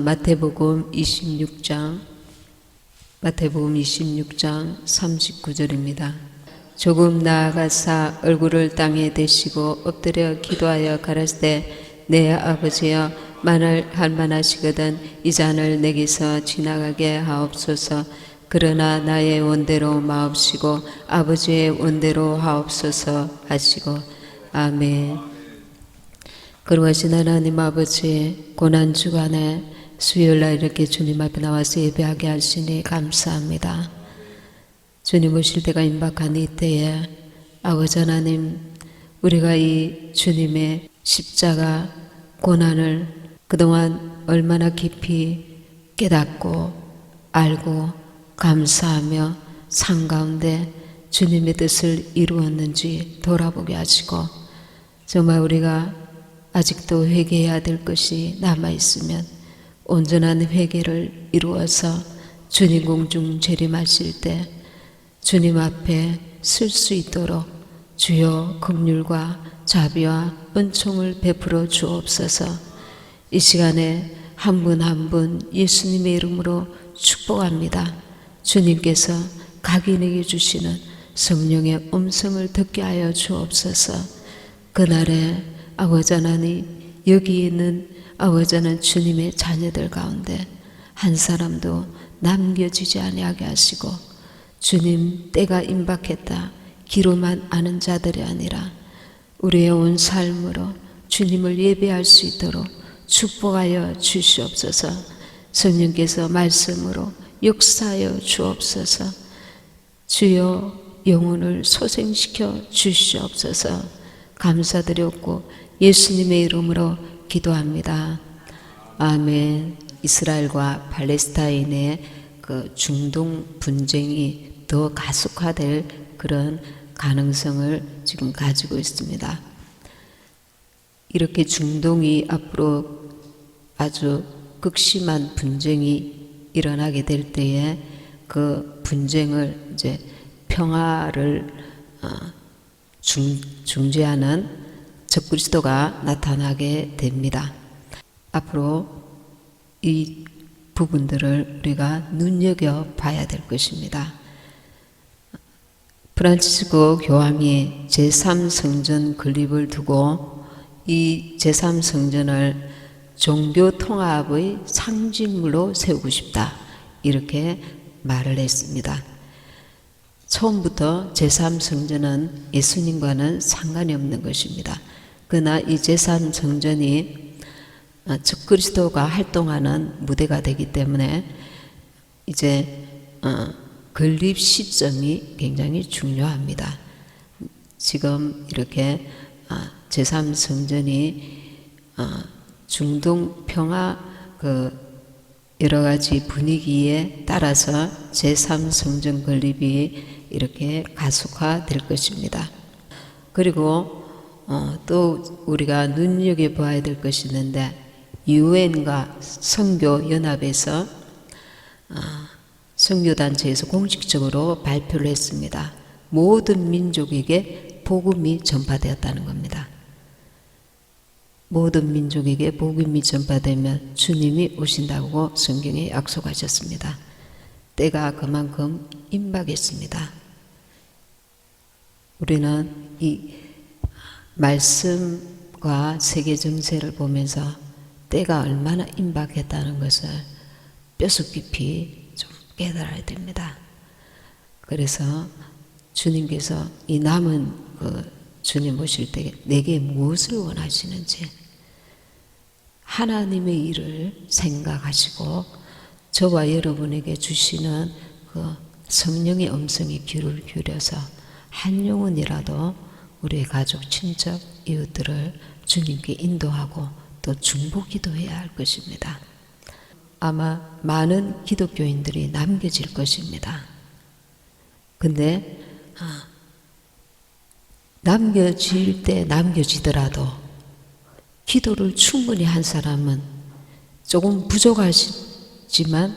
마태복음 26장 39절입니다. 조금 나아가사 얼굴을 땅에 대시고 엎드려 기도하여 가라사대 내 아버지여 만일 할만하시거든 이 잔을 내게서 지나가게 하옵소서. 그러나 나의 원대로 마옵시고 아버지의 원대로 하옵소서 하시고 아멘. 거룩하신 하나님 아버지, 고난주간에 수요일날 이렇게 주님 앞에 나와서 예배하게 하시니 감사합니다. 주님 오실 때가 임박한 이때에 아버지 하나님, 우리가 이 주님의 십자가 고난을 그동안 얼마나 깊이 깨닫고 알고 감사하며 삶 가운데 주님의 뜻을 이루었는지 돌아보게 하시고, 정말 우리가 아직도 회개해야 될 것이 남아있으면 온전한 회개를 이루어서 주님 공중 재림하실 때 주님 앞에 설 수 있도록 주여 긍휼과 자비와 은총을 베풀어 주옵소서. 이 시간에 한 분 한 분 예수님의 이름으로 축복합니다. 주님께서 각인에게 주시는 성령의 음성을 듣게 하여 주옵소서. 그날에 아버지 하나님, 여기 있는 아버지 하나님 주님의 자녀들 가운데 한 사람도 남겨지지 아니하게 하시고, 주님 때가 임박했다 귀로만 아는 자들이 아니라 우리의 온 삶으로 주님을 예배할 수 있도록 축복하여 주시옵소서. 성령께서 말씀으로 역사하여 주옵소서. 주여 영혼을 소생시켜 주시옵소서. 감사드렸고 예수님의 이름으로 기도합니다. 아멘. 이스라엘과 팔레스타인의 그 중동 분쟁이 더 가속화될 그런 가능성을 지금 가지고 있습니다. 이렇게 중동이 앞으로 아주 극심한 분쟁이 일어나게 될 때에 그 분쟁을 이제 평화를 중재하는 적그리스도가 나타나게 됩니다. 앞으로 이 부분들을 우리가 눈여겨봐야 될 것입니다. 프란치스코 교황이 제3성전 건립을 두고 이 제3성전을 종교 통합의 상징물로 세우고 싶다, 이렇게 말을 했습니다. 처음부터 제3성전은 예수님과는 상관이 없는 것입니다. 그러나 이 제3성전이 적그리스도가 활동하는 무대가 되기 때문에 이제 건립 시점이 굉장히 중요합니다. 지금 이렇게 제3성전이 중동 평화 여러 가지 분위기에 따라서 제3성전 건립이 이렇게 가속화될 것입니다. 그리고 또 우리가 눈여겨봐야 될 것이 있는데, 유엔과 선교연합에서 선교단체에서 공식적으로 발표를 했습니다. 모든 민족에게 복음이 전파되었다는 겁니다. 모든 민족에게 복음이 전파되면 주님이 오신다고 성경에 약속하셨습니다. 때가 그만큼 임박했습니다. 우리는 이 말씀과 세계 정세를 보면서 때가 얼마나 임박했다는 것을 뼛속 깊이 좀 깨달아야 됩니다. 그래서 주님께서 이 남은 주님 오실 때 내게 무엇을 원하시는지 하나님의 일을 생각하시고 저와 여러분에게 주시는 그 성령의 음성에 귀를 기울여서 한 영혼이라도 우리의 가족, 친척, 이웃들을 주님께 인도하고 또 중보기도해야 할 것입니다. 아마 많은 기독교인들이 남겨질 것입니다. 근데 남겨질 때 남겨지더라도 기도를 충분히 한 사람은 조금 부족하지만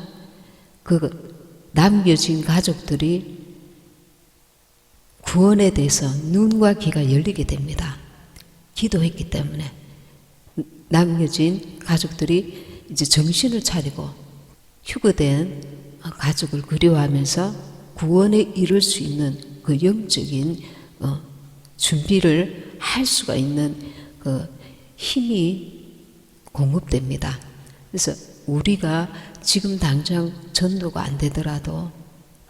그 남겨진 가족들이 구원에 대해서 눈과 귀가 열리게 됩니다. 기도했기 때문에 남겨진 가족들이 이제 정신을 차리고 휴거된 가족을 그리워하면서 구원에 이를 수 있는 그 영적인 준비를 할 수가 있는 그 힘이 공급됩니다. 그래서 우리가 지금 당장 전도가 안 되더라도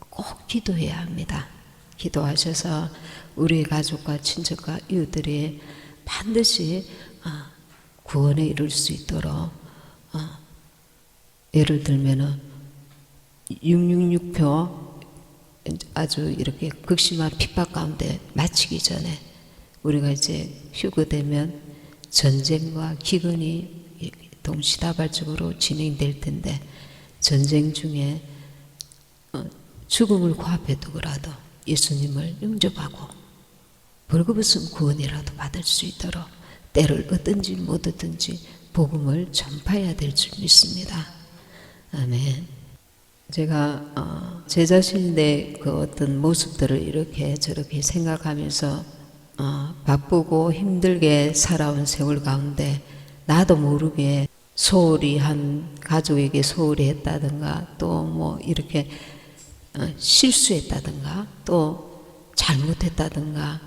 꼭 기도해야 합니다. 기도하셔서 우리 가족과 친척과 이웃들이 반드시 구원에 이룰 수 있도록 예를 들면은 666표 아주 이렇게 극심한 핍박 가운데 마치기 전에 우리가 이제 휴거되면 전쟁과 기근이 동시다발적으로 진행될 텐데 전쟁 중에 죽음을 코앞에 두고라도 예수님을 영접하고 벌거벗은 구원이라도 받을 수 있도록 때를 얻든지 못 얻든지 복음을 전파해야 될 줄 믿습니다. 아멘. 제가 제 자신의 그 어떤 모습들을 이렇게 저렇게 생각하면서 바쁘고 힘들게 살아온 세월 가운데 나도 모르게 소홀히 한 가족에게 소홀히 했다든가 또 뭐 이렇게 실수했다든가 또 잘못했다든가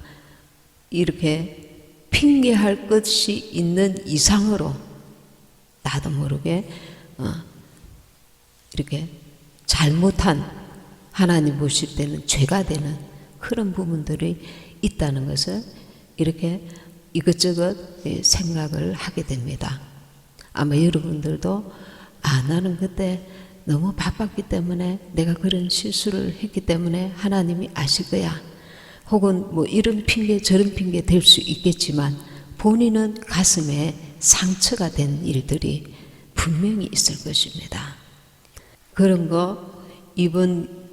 이렇게 핑계할 것이 있는 이상으로 나도 모르게 이렇게 잘못한 하나님 보실 때는 죄가 되는 그런 부분들이 있다는 것을 이렇게 이것저것 생각을 하게 됩니다. 아마 여러분들도 나는 그때 너무 바빴기 때문에 내가 그런 실수를 했기 때문에 하나님이 아실 거야. 혹은 뭐 이런 핑계 저런 핑계 될 수 있겠지만 본인은 가슴에 상처가 된 일들이 분명히 있을 것입니다. 그런 거 이번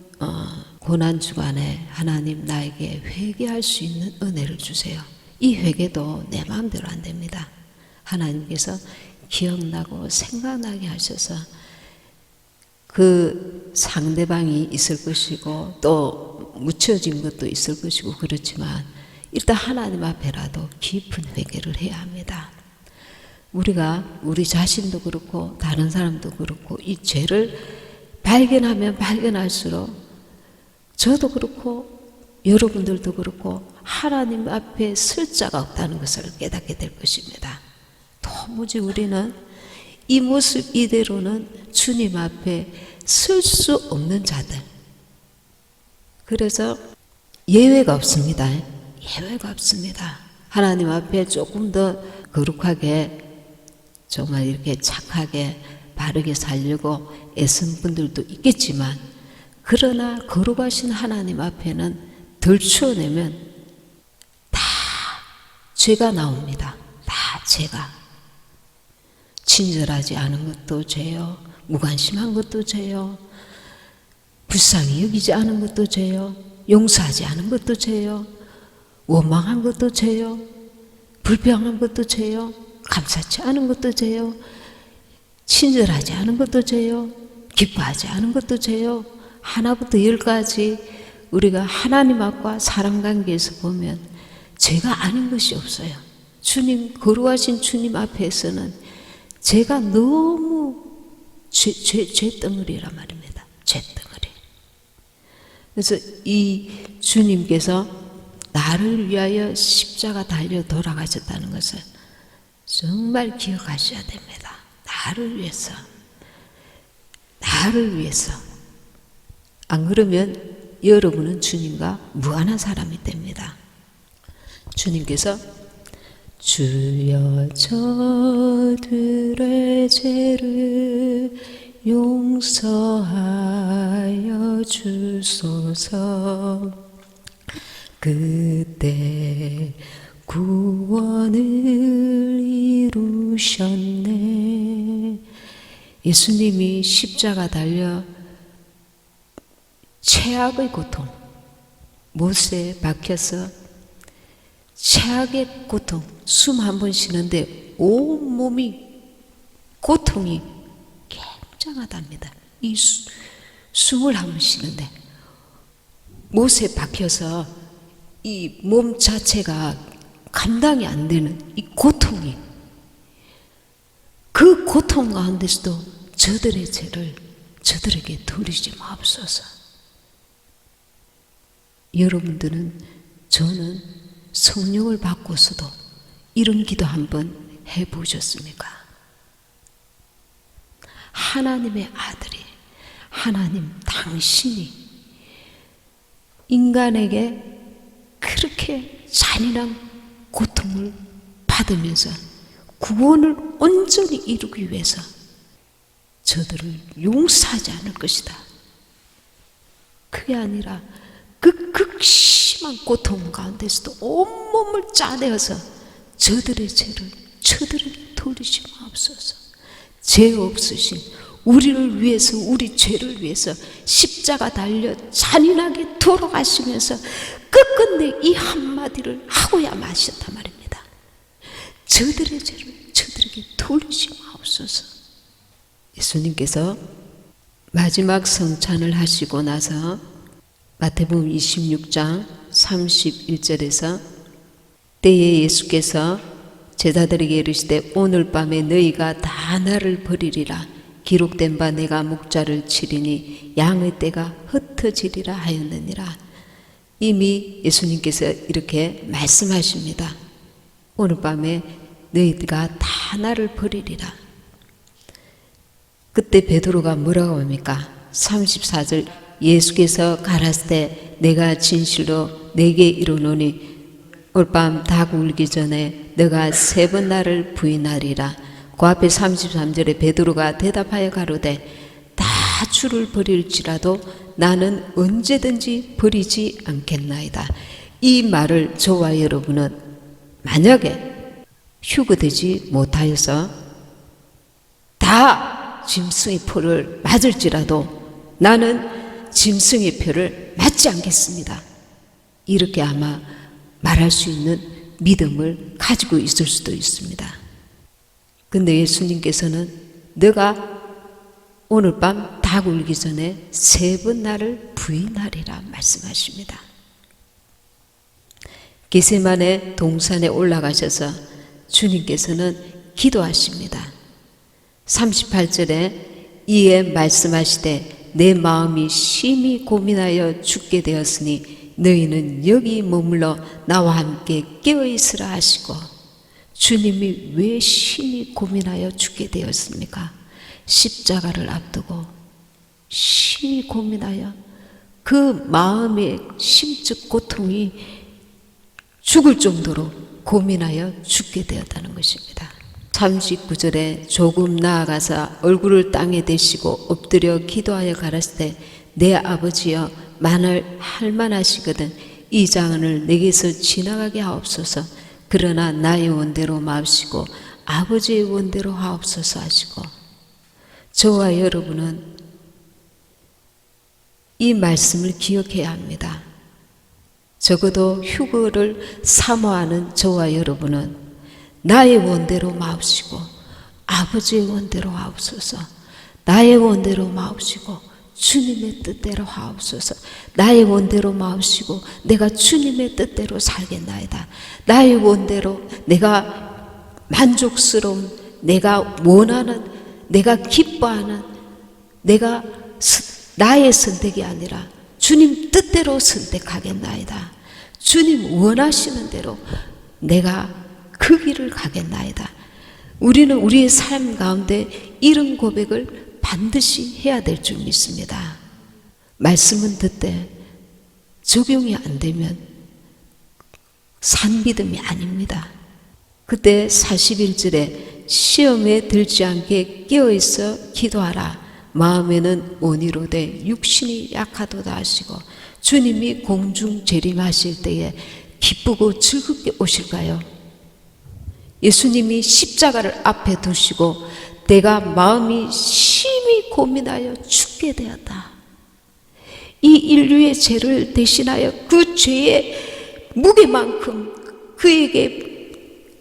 고난 주간에 하나님 나에게 회개할 수 있는 은혜를 주세요. 이 회개도 내 마음대로 안 됩니다. 하나님께서 기억나고 생각나게 하셔서 그 상대방이 있을 것이고 또 묻혀진 것도 있을 것이고 그렇지만 일단 하나님 앞에라도 깊은 회개를 해야 합니다. 우리가 우리 자신도 그렇고 다른 사람도 그렇고 이 죄를 발견하면 발견할수록 저도 그렇고 여러분들도 그렇고 하나님 앞에 쓸 자가 없다는 것을 깨닫게 될 것입니다. 도무지 우리는 이 모습 이대로는 주님 앞에 쓸 수 없는 자들. 그래서 예외가 없습니다. 예외가 없습니다. 하나님 앞에 조금 더 거룩하게 정말 이렇게 착하게 바르게 살려고 애쓴 분들도 있겠지만 그러나 거룩하신 하나님 앞에는 덜 추어내면 다 죄가 나옵니다. 다 죄가. 친절하지 않은 것도 죄요. 무관심한 것도 죄요. 불쌍히 여기지 않은 것도 죄요. 용서하지 않은 것도 죄요. 원망한 것도 죄요. 불평한 것도 죄요. 감사치 않은 것도 죄요. 친절하지 않은 것도 죄요. 기뻐하지 않은 것도 죄요. 하나부터 10까지 우리가 하나님 앞과 사랑관계에서 보면 죄가 아닌 것이 없어요. 주님, 거룩하신 주님 앞에서는 죄가 너무 죄덩어리란 말입니다. 죄덩어리. 그래서 이 주님께서 나를 위하여 십자가 달려 돌아가셨다는 것을 정말 기억하셔야 됩니다. 나를 위해서. 나를 위해서. 안 그러면 여러분은 주님과 무한한 사람이 됩니다. 주님께서 주여 저들의 죄를 용서하여 주소서. 그때 구원을 이루셨네. 예수님이 십자가 달려 최악의 고통, 못에 박혀서 최악의 고통, 숨 한 번 쉬는데 온몸이 고통이 굉장하답니다. 이 숨을 한 번 쉬는데 못에 박혀서 이 몸 자체가 감당이 안 되는 이 고통이 그 고통 가운데서도 저들의 죄를 저들에게 돌리지 마옵소서. 여러분들은, 저는 성령을 받고서도 이런 기도 한번 해보셨습니까? 하나님의 아들이, 하나님 당신이 인간에게 그렇게 잔인한 고통을 받으면서 구원을 온전히 이루기 위해서 저들을 용서하지 않을 것이다. 그게 아니라 그 극심한 고통 가운데서도 온몸을 짜내어서 저들의 죄를 저들에게 돌리지 마옵소서. 죄 없으신 우리를 위해서, 우리 죄를 위해서 십자가 달려 잔인하게 돌아가시면서 끝끝내 이 한마디를 하고야 마셨단 말입니다. 저들의 죄를 저들에게 돌리지 마옵소서. 예수님께서 마지막 성찬을 하시고 나서 마태복음 26장 31절에서 때에 예수께서 제자들에게 이르시되 오늘 밤에 너희가 다 나를 버리리라. 기록된 바 내가 목자를 치리니 양의 떼가 흩어지리라 하였느니라. 이미 예수님께서 이렇게 말씀하십니다. 오늘 밤에 너희가 다 나를 버리리라. 그때 베드로가 뭐라고 합니까? 34절 예수께서 가라사대 내가 진실로 내게 이르노니 올밤 닭 울기 전에 너가 3번 나를 부인하리라. 그 앞에 33절에 베드로가 대답하여 가로되 다 주를 버릴지라도 나는 언제든지 버리지 않겠나이다. 이 말을 저와 여러분은 만약에 휴거되지 못하여서 다 짐승의 표를 맞을지라도 나는 짐승의 표를 맞지 않겠습니다. 이렇게 아마 말할 수 있는 믿음을 가지고 있을 수도 있습니다. 근데 예수님께서는 너가 오늘 밤 닭 울기 전에 3번 나를 부인하리라 말씀하십니다. 게세마네 동산에 올라가셔서 주님께서는 기도하십니다. 38절에 이에 말씀하시되 내 마음이 심히 고민하여 죽게 되었으니 너희는 여기 머물러 나와 함께 깨어있으라 하시고, 주님이 왜 심히 고민하여 죽게 되었습니까? 십자가를 앞두고 심히 고민하여 그 마음의 심적 고통이 죽을 정도로 고민하여 죽게 되었다는 것입니다. 39절에 조금 나아가서 얼굴을 땅에 대시고 엎드려 기도하여 가라사대 내 아버지여 만일 할만하시거든 이 잔을 내게서 지나가게 하옵소서. 그러나 나의 원대로 마옵시고 아버지의 원대로 하옵소서 하시고, 저와 여러분은 이 말씀을 기억해야 합니다. 적어도 휴거를 사모하는 저와 여러분은 나의 원대로 마옵시고 아버지의 원대로 하옵소서. 나의 원대로 마옵시고 주님의 뜻대로 하옵소서. 나의 원대로 마옵시고 내가 주님의 뜻대로 살겠나이다. 나의 원대로 내가 만족스러운, 내가 원하는, 내가 기뻐하는, 내가 나의 선택이 아니라 주님 뜻대로 선택하겠나이다. 주님 원하시는 대로 내가 그 길을 가겠나이다. 우리는 우리의 삶 가운데 이런 고백을 반드시 해야 될 줄 믿습니다. 말씀은 듣되 적용이 안 되면 산 믿음이 아닙니다. 그때 41절에 시험에 들지 않게 깨어있어 기도하라. 마음에는 온이로되 육신이 약하도다 하시고, 주님이 공중 재림하실 때에 기쁘고 즐겁게 오실까요? 예수님이 십자가를 앞에 두시고 내가 마음이 심히 고민하여 죽게 되었다. 이 인류의 죄를 대신하여 그 죄의 무게만큼 그에게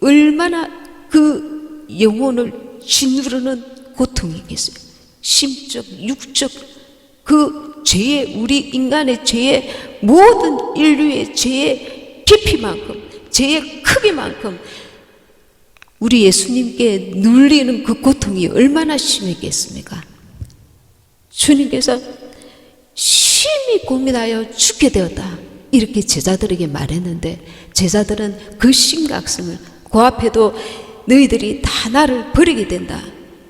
얼마나 그 영혼을 짓누르는 고통이 있겠어요. 심적, 육적, 그 죄의, 우리 인간의 죄의 모든 인류의 죄의 깊이만큼, 죄의 크기만큼 우리 예수님께 눌리는 그 고통이 얼마나 심했겠습니까? 주님께서 심히 고민하여 죽게 되었다, 이렇게 제자들에게 말했는데, 제자들은 그 심각성을, 고앞에도 너희들이 다 나를 버리게 된다,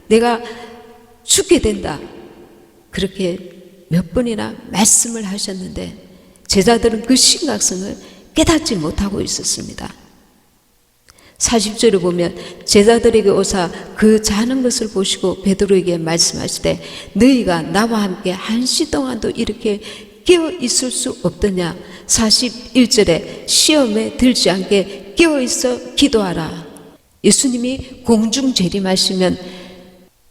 내가 죽게 된다, 그렇게 몇 번이나 말씀을 하셨는데 제자들은 그 심각성을 깨닫지 못하고 있었습니다. 40절을 보면 제자들에게 오사 그 자는 것을 보시고 베드로에게 말씀하시되 너희가 나와 함께 한시 동안도 이렇게 깨어 있을 수 없더냐. 41절에 시험에 들지 않게 깨어 있어 기도하라. 예수님이 공중 재림하시면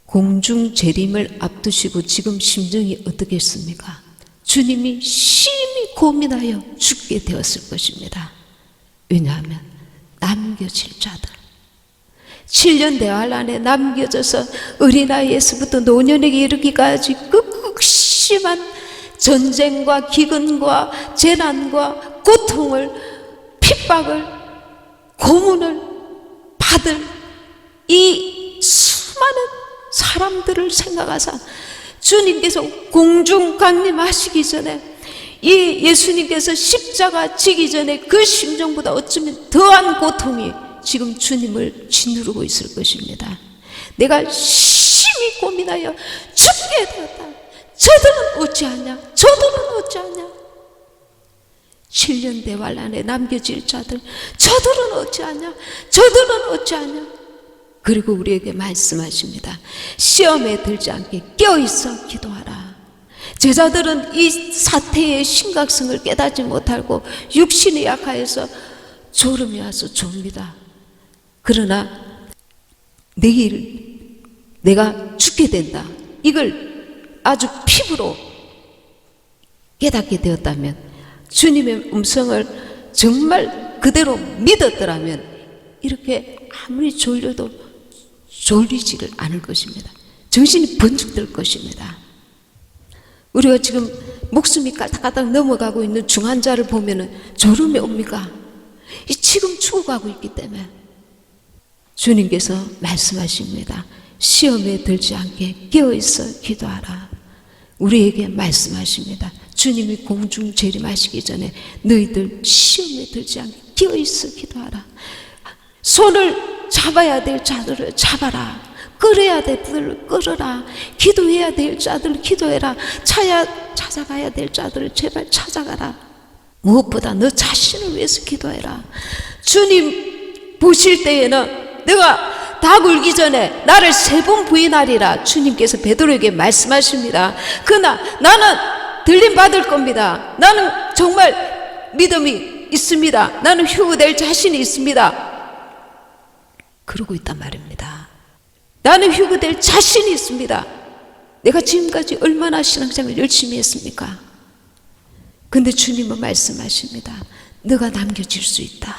공중 재림을 앞두시고 지금 심정이 어떻겠습니까? 주님이 심히 고민하여 죽게 되었을 것입니다. 왜냐하면 남겨질 자들, 7년 대활 안에 남겨져서 어린아이에서부터 노년에게 이르기까지 극심한 전쟁과 기근과 재난과 고통을, 핍박을, 고문을 받을 이 수많은 사람들을 생각하사 주님께서 공중 강림하시기 전에, 이 예수님께서 십자가 지기 전에 그 심정보다 어쩌면 더한 고통이 지금 주님을 짓누르고 있을 것입니다. 내가 심히 고민하여 죽게 되었다. 저들은 어찌하냐? 저들은 어찌하냐? 7년 대활 안에 남겨질 자들, 저들은 어찌하냐? 저들은 어찌하냐? 그리고 우리에게 말씀하십니다. 시험에 들지 않게 깨어있어 기도하라. 제자들은 이 사태의 심각성을 깨닫지 못하고 육신이 약하여서 졸음이 와서 졸립니다. 그러나 내일 내가 죽게 된다, 이걸 아주 피부로 깨닫게 되었다면, 주님의 음성을 정말 그대로 믿었더라면 이렇게 아무리 졸려도 졸리지를 않을 것입니다. 정신이 번쩍 들 것입니다. 우리가 지금 목숨이 까닥까닥 넘어가고 있는 중환자를 보면 졸음이 옵니까? 지금 죽어가고 있기 때문에 주님께서 말씀하십니다. 시험에 들지 않게 깨어있어 기도하라. 우리에게 말씀하십니다. 주님이 공중 재림하시기 전에 너희들 시험에 들지 않게 깨어있어 기도하라. 손을 잡아야 될 자들을 잡아라. 끌어야 될 자들을 끌어라. 기도해야 될 자들을 기도해라. 찾아가야 될 자들을 제발 찾아가라. 무엇보다 너 자신을 위해서 기도해라. 주님 보실 때에는 내가 다 굴기 전에 나를 3번 부인하리라. 주님께서 베드로에게 말씀하십니다. 그러나 나는 들림 받을 겁니다. 나는 정말 믿음이 있습니다. 나는 휴거될 자신이 있습니다. 그러고 있단 말입니다. 나는 휴거될 자신이 있습니다. 내가 지금까지 얼마나 신앙생활을 열심히 했습니까? 근데 주님은 말씀하십니다. 너가 남겨질 수 있다.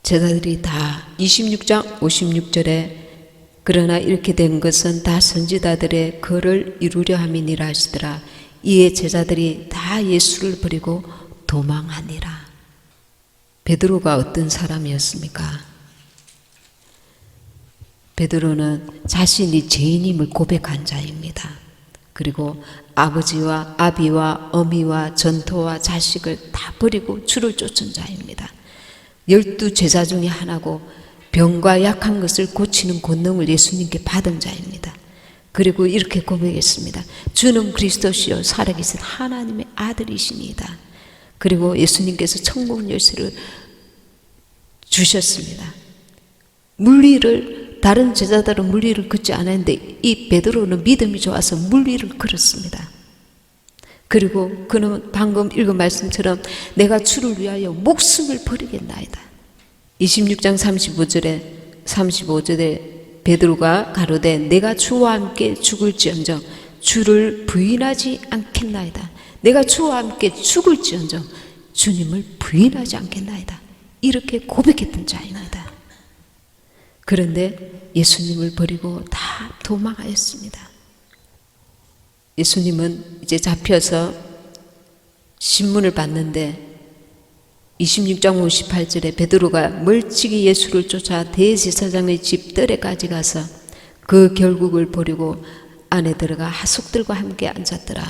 제자들이 다 26장 56절에 그러나 이렇게 된 것은 다 선지자들의 글을 이루려 함이니라 하시더라. 이에 제자들이 다 예수를 버리고 도망하니라. 베드로가 어떤 사람이었습니까? 베드로는 자신이 죄인임을 고백한 자입니다. 그리고 아버지와 아비와 어미와 전토와 자식을 다 버리고 주를 쫓은 자입니다. 12 제자 중에 하나고 병과 약한 것을 고치는 권능을 예수님께 받은 자입니다. 그리고 이렇게 고백했습니다. 주는 그리스도시요 살아계신 하나님의 아들이시니이다. 그리고 예수님께서 천국 열쇠를 주셨습니다. 물리를, 다른 제자들은 물리를 걷지 않았는데 이 베드로는 믿음이 좋아서 물리를 걸었습니다. 그리고 그는 방금 읽은 말씀처럼 내가 주를 위하여 목숨을 버리겠나이다. 26장 35절에 베드로가 가로되 내가 주와 함께 죽을지언정 주를 부인하지 않겠나이다. 내가 주와 함께 죽을지언정 주님을 부인하지 않겠나이다. 이렇게 고백했던 자입니다. 그런데 예수님을 버리고 다 도망하였습니다. 예수님은 이제 잡혀서 신문을 받는데 26장 58절에 베드로가 멀찍이 예수를 쫓아 대제사장의 집 뜰에까지 가서 그 결국을 보려고 안에 들어가 하숙들과 함께 앉았더라.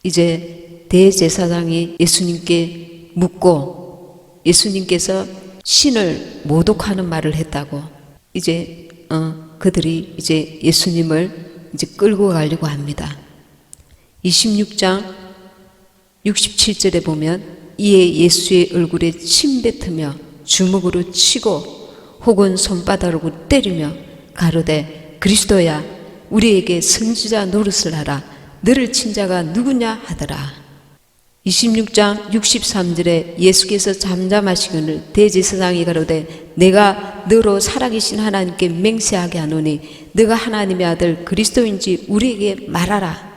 이제 대제사장이 예수님께 묻고 예수님께서 신을 모독하는 말을 했다고 이제 그들이 이제 예수님을 이제 끌고 가려고 합니다. 26장 67절에 보면 이에 예수의 얼굴에 침 뱉으며 주먹으로 치고 혹은 손바닥으로 때리며 가로되 그리스도야 우리에게 선지자 노릇을 하라 너를 친 자가 누구냐 하더라. 26장 63절에 예수께서 잠잠하시거늘 대제사장이 가로되 내가 너로 살아계신 하나님께 맹세하게 하노니 너가 하나님의 아들 그리스도인지 우리에게 말하라.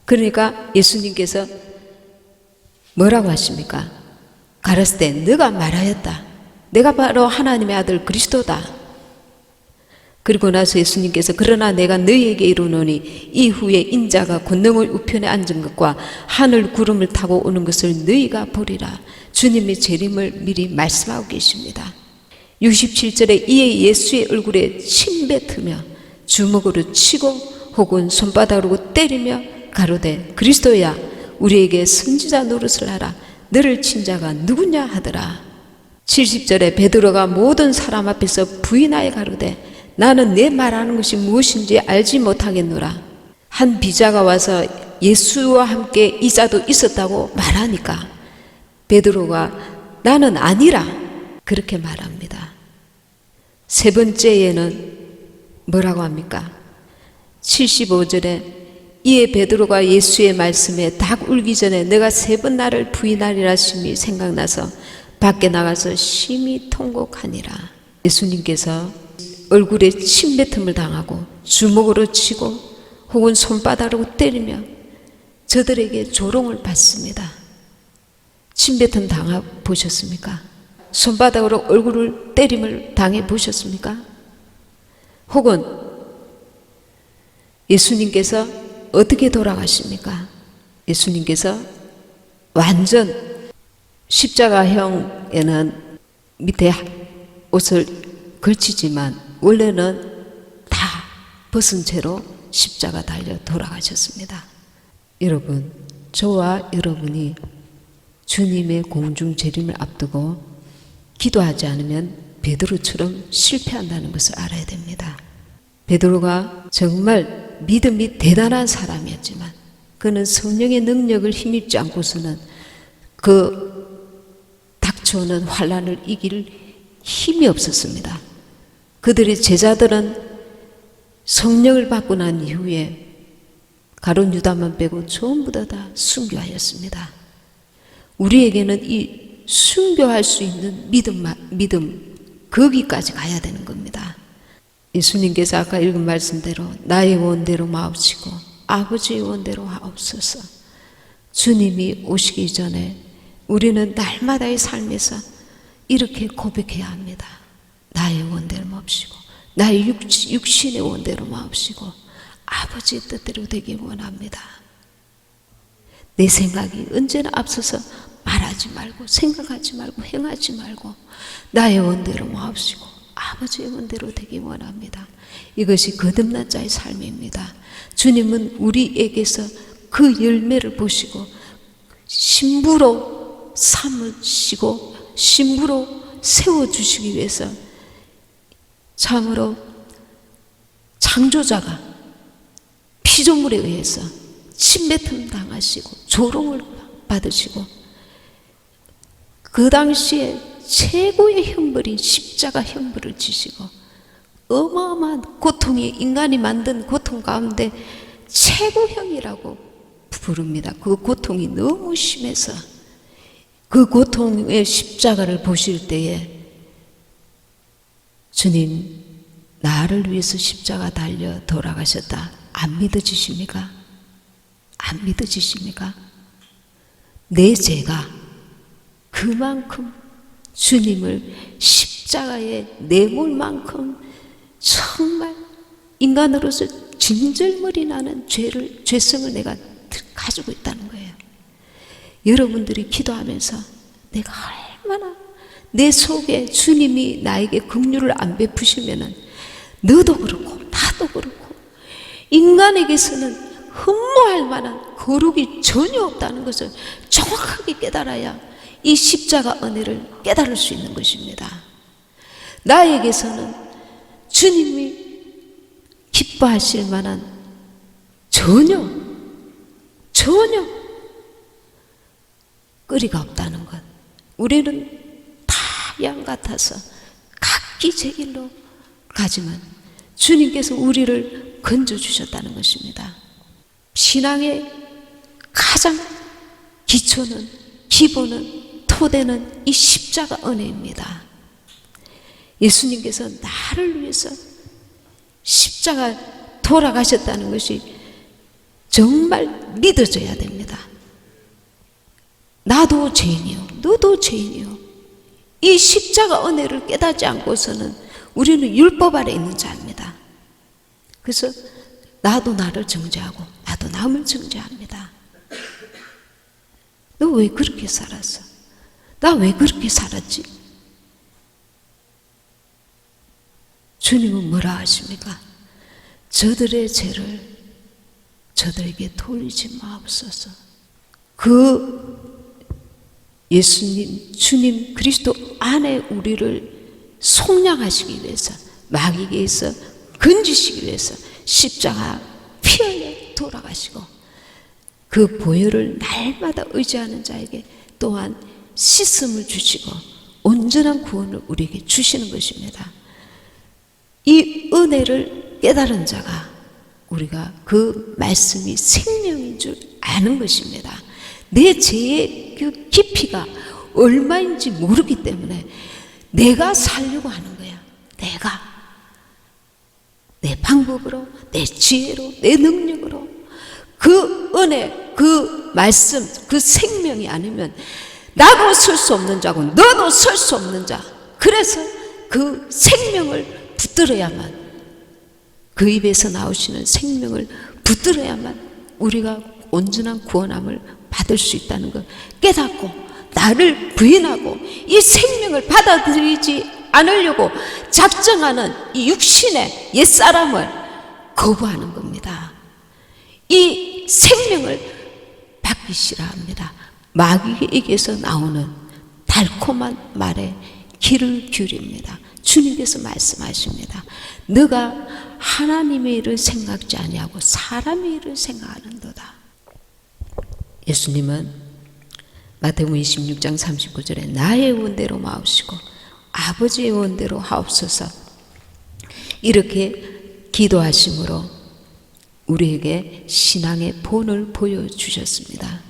그러니까 예수님께서 뭐라고 하십니까? 가라사대 때 너가 말하였다. 내가 바로 하나님의 아들 그리스도다. 그리고 나서 예수님께서 그러나 내가 너희에게 이르노니 이후에 인자가 권능의 우편에 앉은 것과 하늘 구름을 타고 오는 것을 너희가 보리라. 주님의 재림을 미리 말씀하고 계십니다. 67절에 이에 예수의 얼굴에 침 뱉으며 주먹으로 치고 혹은 손바닥으로 때리며 가로되 그리스도야 우리에게 선지자 노릇을 하라 너를 친 자가 누구냐 하더라. 70절에 베드로가 모든 사람 앞에서 부인하여 가로되 나는 내 말하는 것이 무엇인지 알지 못하겠노라. 한 비자가 와서 예수와 함께 이 자도 있었다고 말하니까 베드로가 나는 아니라 그렇게 말합니다. 세 번째에는 뭐라고 합니까? 75절에 이에 베드로가 예수의 말씀에 닭 울기 전에 내가 세 번 나를 부인하리라 심히 생각나서 밖에 나가서 심히 통곡하니라. 예수님께서 얼굴에 침뱉음을 당하고 주먹으로 치고 혹은 손바닥으로 때리며 저들에게 조롱을 받습니다. 침뱉음 당해 보셨습니까? 손바닥으로 얼굴을 때림을 당해 보셨습니까? 혹은 예수님께서 어떻게 돌아가십니까? 예수님께서 완전 십자가형에는 밑에 옷을 걸치지만 원래는 다 벗은 채로 십자가 달려 돌아가셨습니다. 여러분, 저와 여러분이 주님의 공중 재림을 앞두고 기도하지 않으면 베드로처럼 실패한다는 것을 알아야 됩니다. 베드로가 정말 믿음이 대단한 사람이었지만 그는 성령의 능력을 힘입지 않고서는 그 닥쳐오는 환난을 이길 힘이 없었습니다. 그들의 제자들은 성령을 받고 난 이후에 가룟 유다만 빼고 전부 다 순교하였습니다. 우리에게는 이 순교할 수 있는 믿음 거기까지 가야 되는 겁니다. 예수님께서 아까 읽은 말씀대로 나의 원대로 마옵시고 아버지의 원대로 하옵소서. 주님이 오시기 전에 우리는 날마다의 삶에서 이렇게 고백해야 합니다. 나의 원대로 마옵시고 나의 육신의 원대로 마옵시고 아버지의 뜻대로 되길 원합니다. 내 생각이 언제나 앞서서 말하지 말고 생각하지 말고 행하지 말고 나의 원대로 마옵시고 아버지의 원대로 되길 원합니다. 이것이 거듭난 자의 삶입니다. 주님은 우리에게서 그 열매를 보시고 신부로 삼으시고 신부로 세워주시기 위해서 참으로 창조자가 피조물에 의해서 침뱉음 당하시고 조롱을 받으시고 그 당시에 최고의 형벌인 십자가 형벌을 지시고 어마어마한 고통이 인간이 만든 고통 가운데 최고형이라고 부릅니다. 그 고통이 너무 심해서 그 고통의 십자가를 보실 때에 주님 나를 위해서 십자가 달려 돌아가셨다. 안 믿어지십니까? 안 믿어지십니까? 내 죄가 그만큼 주님을 십자가에 내몰 만큼 정말 인간으로서 진절머리 나는 죄성을 내가 가지고 있다는 거예요. 여러분들이 기도하면서 내가 얼마나 내 속에 주님이 나에게 긍휼을 안 베푸시면은 너도 그렇고 나도 그렇고 인간에게서는 흠모할 만한 거룩이 전혀 없다는 것을 정확하게 깨달아야 이 십자가 은혜를 깨달을 수 있는 것입니다. 나에게서는 주님이 기뻐하실 만한 전혀 거리가 없다는 것. 우리는 다 양 같아서 각기 제 길로 가지만 주님께서 우리를 건져주셨다는 것입니다. 신앙의 가장 기초는, 기본은, 토대는 이 십자가 은혜입니다. 예수님께서 나를 위해서 십자가 돌아가셨다는 것이 정말 믿어져야 됩니다. 나도 죄인이요, 너도 죄인이요. 이 십자가 은혜를 깨닫지 않고서는 우리는 율법 아래 있는 자입니다. 그래서 나도 나를 정죄하고 나도 남을 정죄합니다. 너 왜 그렇게 살았어? 나 왜 그렇게 살았지? 주님은 뭐라 하십니까? 저들의 죄를 저들에게 돌리지 마옵소서. 그 예수님, 주님 그리스도 안에 우리를 속량하시기 위해서, 마귀에게서 건지시기 위해서 십자가 피 흘려 돌아가시고 그 보혈을 날마다 의지하는 자에게 또한 씻음을 주시고 온전한 구원을 우리에게 주시는 것입니다. 이 은혜를 깨달은 자가 우리가 그 말씀이 생명인 줄 아는 것입니다. 내 죄의 그 깊이가 얼마인지 모르기 때문에 내가 살려고 하는 거야. 내가 내 방법으로, 내 지혜로, 내 능력으로 그 은혜, 그 말씀, 그 생명이 아니면 나도 설 수 없는 자고 너도 설 수 없는 자. 그래서 그 생명을 붙들어야만, 그 입에서 나오시는 생명을 붙들어야만 우리가 온전한 구원함을 받을 수 있다는 걸 깨닫고 나를 부인하고 이 생명을 받아들이지 않으려고 작정하는 이 육신의 옛사람을 거부하는 겁니다. 이 생명을 받기 싫어합니다. 마귀에게서 나오는 달콤한 말에 귀를 기울입니다. 주님께서 말씀하십니다. 너가 하나님의 일을 생각지 아니하고 사람의 일을 생각하는도다. 예수님은 마태복음 26장 39절에 나의 원대로 마옵시고 아버지의 원대로 하옵소서 이렇게 기도하심으로 우리에게 신앙의 본을 보여주셨습니다.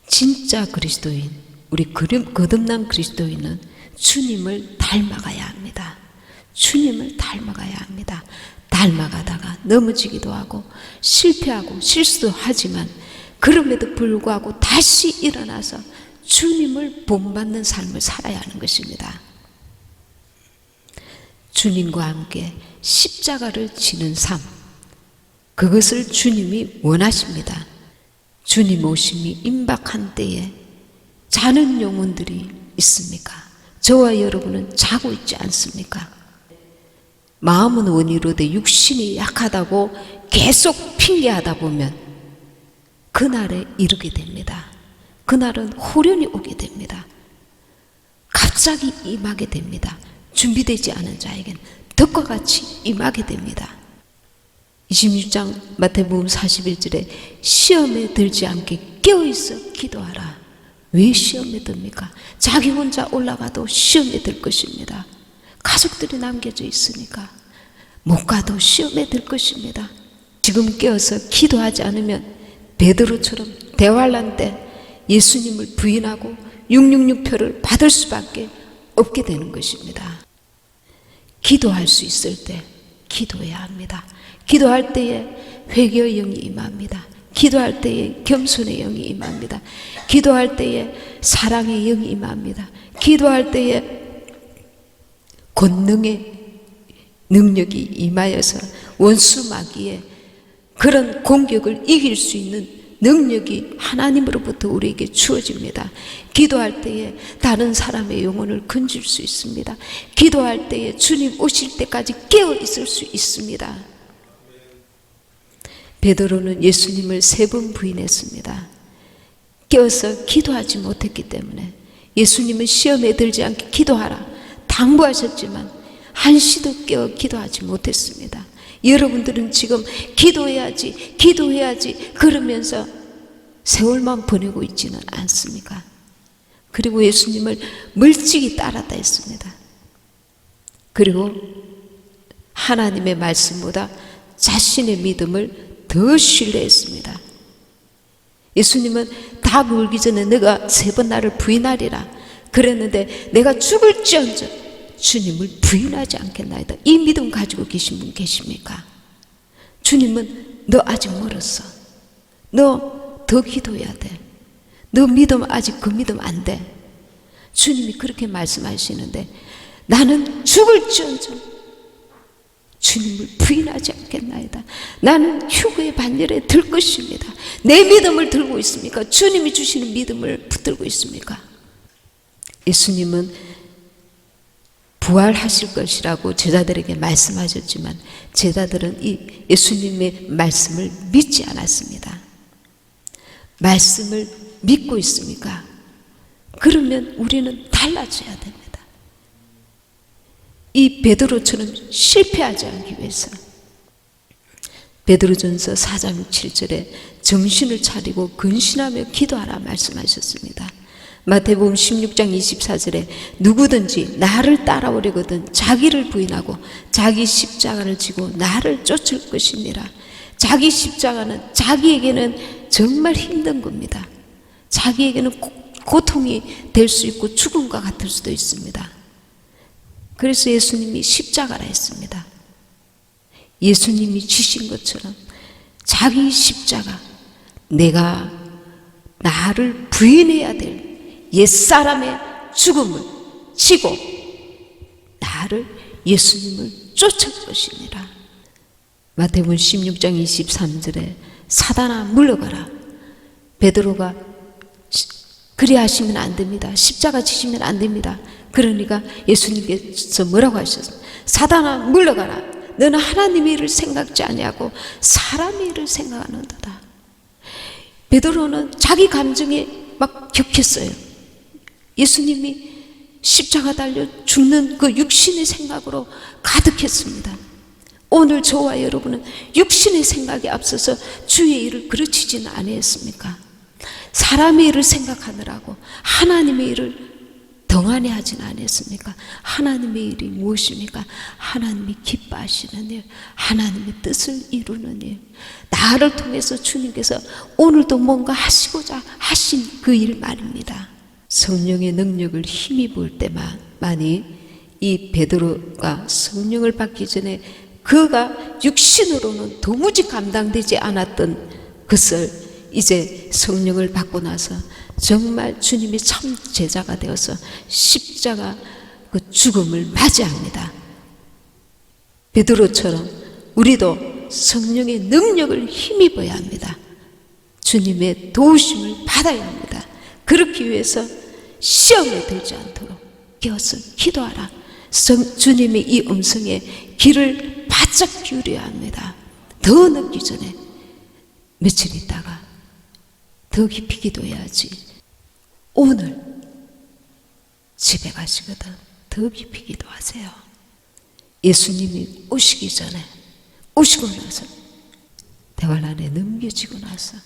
진짜 그리스도인, 우리 거듭난 그리스도인은 주님을 닮아가야 합니다. 주님을 닮아가야 합니다. 닮아가다가 넘어지기도 하고 실패하고 실수도 하지만 그럼에도 불구하고 다시 일어나서 주님을 본받는 삶을 살아야 하는 것입니다. 주님과 함께 십자가를 지는 삶, 그것을 주님이 원하십니다. 주님 오심이 임박한 때에 자는 영혼들이 있습니까? 저와 여러분은 자고 있지 않습니까? 마음은 원이로되 육신이 약하다고 계속 핑계하다 보면 그날에 이르게 됩니다. 그날은 호련이 오게 됩니다. 갑자기 임하게 됩니다. 준비되지 않은 자에게는 덕과 같이 임하게 됩니다. 26장 마태복음 41절에 시험에 들지 않게 깨어있어 기도하라. 왜 시험에 듭니까? 자기 혼자 올라가도 시험에 들 것입니다. 가족들이 남겨져 있으니까 못 가도 시험에 들 것입니다. 지금 깨어서 기도하지 않으면 베드로처럼 대환란 때 예수님을 부인하고 666표를 받을 수밖에 없게 되는 것입니다. 기도할 수 있을 때 기도해야 합니다. 기도할 때에 회개의 영이 임합니다. 기도할 때에 겸손의 영이 임합니다. 기도할 때에 사랑의 영이 임합니다. 기도할 때에 권능의 능력이 임하여서 원수 마귀의 그런 공격을 이길 수 있는 능력이 하나님으로부터 우리에게 주어집니다. 기도할 때에 다른 사람의 영혼을 건질 수 있습니다. 기도할 때에 주님 오실 때까지 깨어 있을 수 있습니다. 베드로는 예수님을 3번 부인했습니다. 깨어서 기도하지 못했기 때문에. 예수님은 시험에 들지 않게 기도하라 당부하셨지만 한시도 깨어 기도하지 못했습니다. 여러분들은 지금 기도해야지 그러면서 세월만 보내고 있지는 않습니까? 그리고 예수님을 멀찍이 따랐다 했습니다. 그리고 하나님의 말씀보다 자신의 믿음을 더 신뢰했습니다. 예수님은 닭 울기 전에 너가 3번 나를 부인하리라 그랬는데 내가 죽을지언정 주님을 부인하지 않겠나이다. 이 믿음 가지고 계신 분 계십니까? 주님은 너 아직 멀었어. 너 더 기도해야 돼. 너 믿음 아직 그 믿음 안 돼. 주님이 그렇게 말씀하시는데 나는 죽을지언정 주님을 부인하지 않겠나이다. 나는 휴거의 반열에 들 것입니다. 내 믿음을 들고 있습니까? 주님이 주시는 믿음을 붙들고 있습니까? 예수님은 부활하실 것이라고 제자들에게 말씀하셨지만 제자들은 이 예수님의 말씀을 믿지 않았습니다. 말씀을 믿고 있습니까? 그러면 우리는 달라져야 됩니다. 이 베드로처럼 실패하지 않기 위해서 베드로전서 4장 7절에 정신을 차리고 근신하며 기도하라 말씀하셨습니다. 마태복음 16장 24절에 누구든지 나를 따라오려거든 자기를 부인하고 자기 십자가를 지고 나를 쫓을 것이니라. 자기 십자가는 자기에게는 정말 힘든 겁니다. 자기에게는 고통이 될 수 있고 죽음과 같을 수도 있습니다. 그래서 예수님이 십자가라 했습니다. 예수님이 지신 것처럼 자기 십자가, 내가 나를 부인해야 될 옛사람의 죽음을 지고 나를 예수님을 쫓을 것이니라. 마태복음 16장 23절에 사단아 물러가라. 베드로가 그리 하시면 안 됩니다. 십자가 지시면 안 됩니다. 그러니까 예수님께서 뭐라고 하셨어요? 사단아 물러가라. 너는 하나님의 일을 생각지 아니하고 사람의 일을 생각하는도다. 베드로는 자기 감정에 막 격했어요. 예수님이 십자가 달려 죽는 그 육신의 생각으로 가득했습니다. 오늘 저와 여러분은 육신의 생각에 앞서서 주의 일을 그르치지는 아니했습니까? 사람의 일을 생각하느라고 하나님의 일을 덩하니 하지는 않았습니까? 하나님의 일이 무엇입니까? 하나님이 기뻐하시는 일, 하나님의 뜻을 이루는 일, 나를 통해서 주님께서 오늘도 뭔가 하시고자 하신 그 일 말입니다. 성령의 능력을 힘입을 때만이 이 베드로가 성령을 받기 전에 그가 육신으로는 도무지 감당되지 않았던 것을 이제 성령을 받고 나서 정말 주님이 참 제자가 되어서 십자가 그 죽음을 맞이합니다. 베드로처럼 우리도 성령의 능력을 힘입어야 합니다. 주님의 도우심을 받아야 합니다. 그렇기 위해서 시험에 들지 않도록 깨어서 기도하라. 주님의 이 음성에 귀를 바짝 기울여야 합니다. 더 늦기 전에 며칠 있다가 더 깊이 기도해야지. 오늘 집에 가시거든 더 깊이 기도하세요. 예수님이 오시기 전에, 오시고 나서, 대활 안에 남겨지고 나서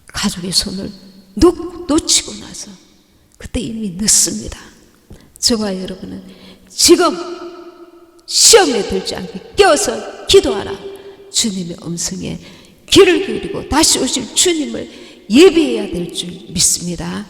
가족의 손을 놓치고 나서 그때 이미 늦습니다. 저와 여러분은 지금 시험에 들지 않게 깨어서 기도하라. 주님의 음성에 귀를 기울이고 다시 오실 주님을 예비해야 될 줄 믿습니다.